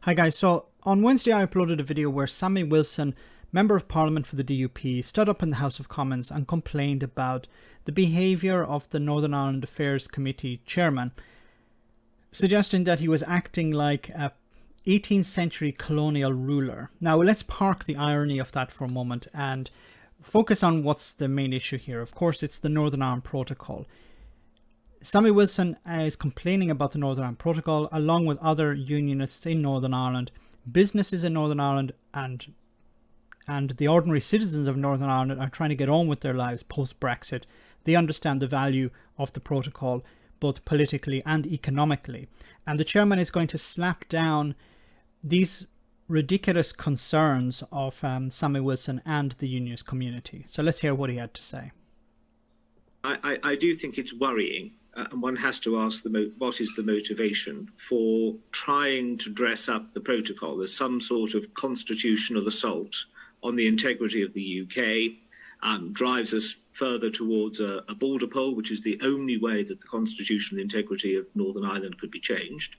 Hi guys, so on Wednesday I uploaded a video where Sammy Wilson, Member of Parliament for the DUP, stood up in the House of Commons and complained about the behaviour of the Northern Ireland Affairs Committee chairman, suggesting that he was acting like a 18th century colonial ruler. Now let's park the irony of that for a moment and focus on what's the main issue here. Of course, it's the Northern Ireland Protocol. Sammy Wilson is complaining about the Northern Ireland Protocol along with other unionists in Northern Ireland, businesses in Northern Ireland, and the ordinary citizens of Northern Ireland are trying to get on with their lives post-Brexit. They understand the value of the protocol both politically and economically. And the chairman is going to slap down these ridiculous concerns of Sammy Wilson and the unionist community. So let's hear what he had to say. I do think it's worrying. And one has to ask what is the motivation for trying to dress up the protocol as some sort of constitutional assault on the integrity of the UK, drives us further towards a border poll, which is the only way that the constitutional integrity of Northern Ireland could be changed.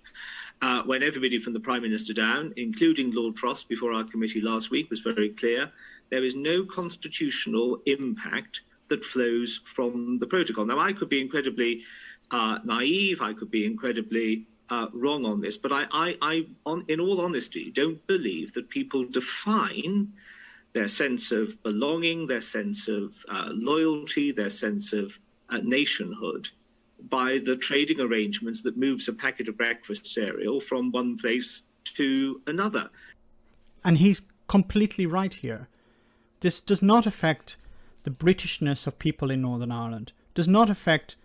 When everybody from the Prime Minister down, including Lord Frost before our committee last week, was very clear, there is no constitutional impact that flows from the protocol. Now, I could be incredibly naive, I could be incredibly wrong on this, but I in all honesty, don't believe that people define their sense of belonging, their sense of loyalty, their sense of nationhood by the trading arrangements that moves a packet of breakfast cereal from one place to another. And he's completely right here. This does not affect the Britishness of people in Northern Ireland, does not affect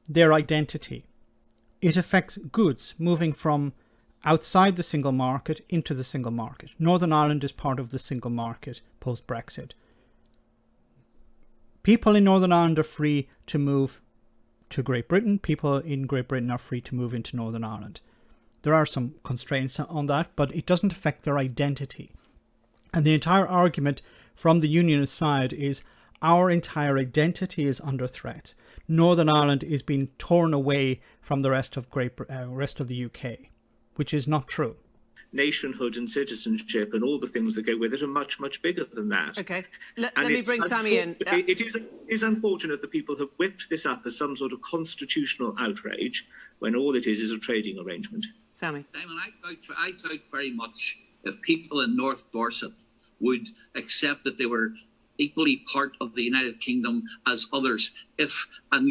their identity. It affects goods moving from outside the single market into the single market. Northern Ireland is part of the single market post-Brexit. People in Northern Ireland are free to move to Great Britain. People in Great Britain are free to move into Northern Ireland. There are some constraints on that, but it doesn't affect their identity. And the entire argument from the unionist side is our entire identity is under threat. Northern Ireland is being torn away from the rest of the UK, which is not true. Nationhood and citizenship and all the things that go with it are much, much bigger than that. Okay, let me bring Sammy in. It is unfortunate that people have whipped this up as some sort of constitutional outrage when all it is a trading arrangement. Sammy. Simon, I doubt very much if people in North Dorset would accept that they were equally part of the United Kingdom as others if a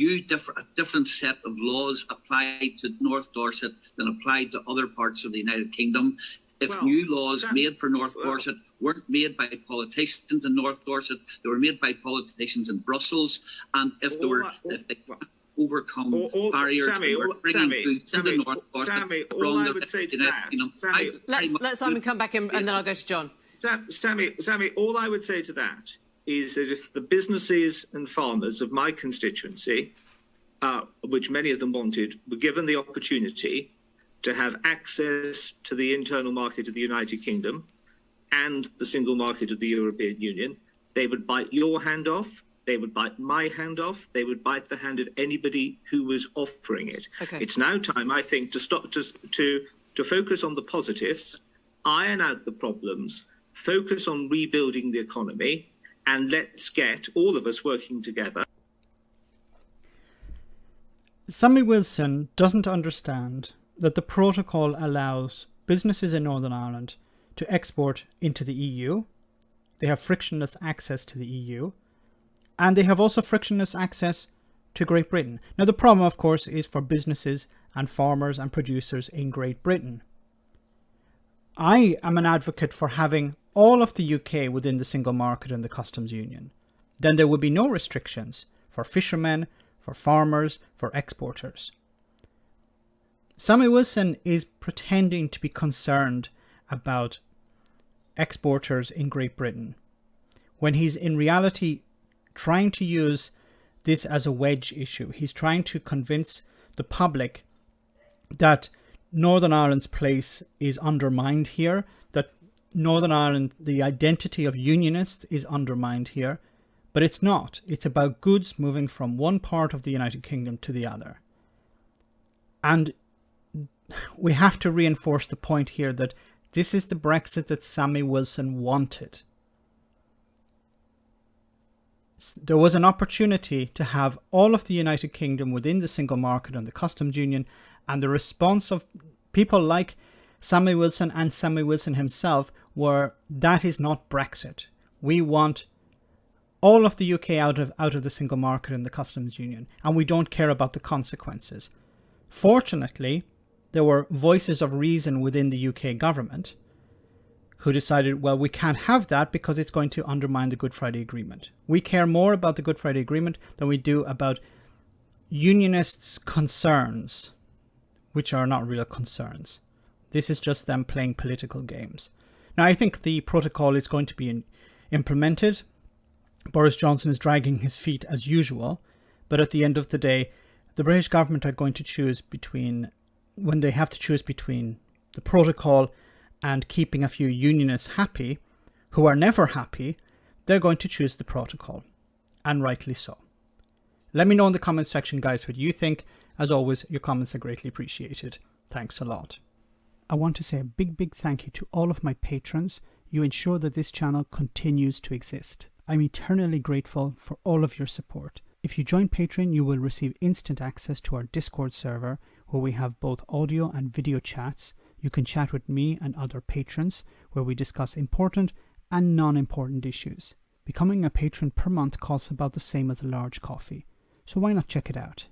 different set of laws applied to North Dorset than applied to other parts of the United Kingdom. If new laws made for North Dorset weren't made by politicians in North Dorset, they were made by politicians in Brussels, and if they overcome barriers Sammy, all I would say to that, let Simon come back in and then I'll go to John. Sammy, all I would say to that is that if the businesses and farmers of my constituency, which many of them wanted, were given the opportunity to have access to the internal market of the United Kingdom and the single market of the European Union, they would bite your hand off, they would bite my hand off, they would bite the hand of anybody who was offering it. Okay. It's now time, I think, to stop to focus on the positives, iron out the problems, focus on rebuilding the economy, and let's get all of us working together. Sammy Wilson doesn't understand that the protocol allows businesses in Northern Ireland to export into the EU. They have frictionless access to the EU. And they have also frictionless access to Great Britain. Now the problem, of course, is for businesses and farmers and producers in Great Britain. I am an advocate for having all of the UK within the single market and the customs union. Then there would be no restrictions for fishermen, for farmers, for exporters. Sammy Wilson is pretending to be concerned about exporters in Great Britain when he's in reality trying to use this as a wedge issue. He's trying to convince the public that Northern Ireland's place is undermined here, that Northern Ireland, the identity of unionists is undermined here, but it's not. It's about goods moving from one part of the United Kingdom to the other. And we have to reinforce the point here that this is the Brexit that Sammy Wilson wanted. There was an opportunity to have all of the United Kingdom within the single market and the customs union, and the response of people like Sammy Wilson and Sammy Wilson himself were, that is not Brexit. We want all of the UK out of the single market and the customs union, and we don't care about the consequences. Fortunately, there were voices of reason within the UK government who decided, well, we can't have that because it's going to undermine the Good Friday Agreement. We care more about the Good Friday Agreement than we do about unionists' concerns, which are not real concerns. This is just them playing political games. Now, I think the protocol is going to be implemented. Boris Johnson is dragging his feet as usual, but at the end of the day, the British government are going to choose between, when they have to choose between the protocol and keeping a few unionists happy, who are never happy, they're going to choose the protocol, and rightly so. Let me know in the comments section, guys, what you think. As always, your comments are greatly appreciated. Thanks a lot. I want to say a big thank you to all of my patrons. You ensure that this channel continues to exist. I'm eternally grateful for all of your support. If you join Patreon, you will receive instant access to our Discord server, where we have both audio and video chats. You can chat with me and other patrons, where we discuss important and non-important issues. Becoming a patron per month costs about the same as a large coffee, so why not check it out?